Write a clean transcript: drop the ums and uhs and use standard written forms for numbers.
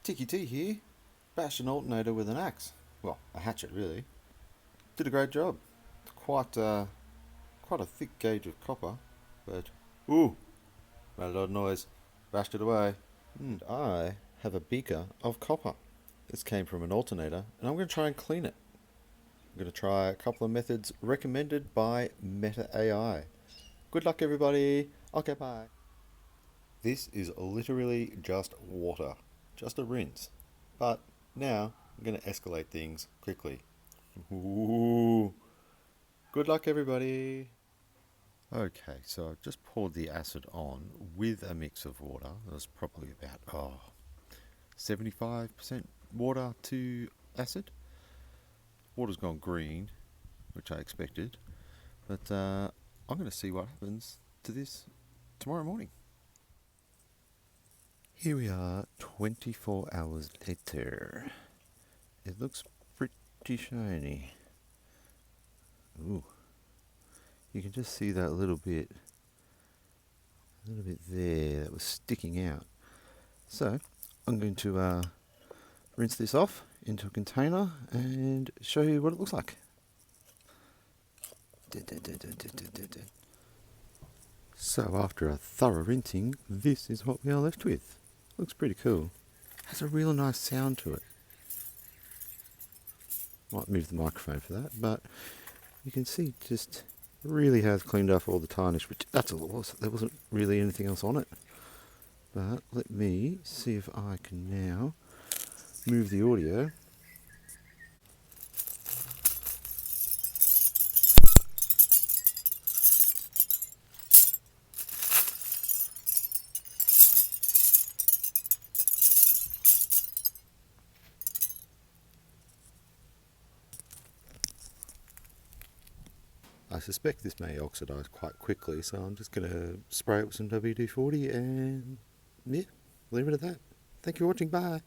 Tiki T here, bashed an alternator with an axe. Well, a hatchet really. Did a great job. Quite a thick gauge of copper, but ooh, made a lot of noise. Bashed it away. And I have a beaker of copper. This came from an alternator, and I'm going to try and clean it. I'm going to try a couple of methods recommended by Meta AI. Good luck, everybody. Okay, bye. This is literally just water, just a rinse. But now I'm going to escalate things quickly. Ooh. Good luck, everybody. Okay, so I've just poured the acid on with a mix of water. There's probably about 75% water to acid. Water's gone green, which I expected, but I'm going to see what happens to this tomorrow morning. Here we are, 24 hours later. It looks pretty shiny. Ooh. You can just see that little bit there that was sticking out. So I'm going to rinse this off into a container and show you what it looks like. So after a thorough rinsing, this is what we are left with. Looks pretty cool. Has a real nice sound to it. Might move the microphone for that, but you can see just really has cleaned off all the tarnish, which that's all it was. There wasn't really anything else on it. But let me see if I can now move the audio. I suspect this may oxidise quite quickly, so I'm just going to spray it with some WD-40 and yeah, leave it at that. Thank you for watching, bye.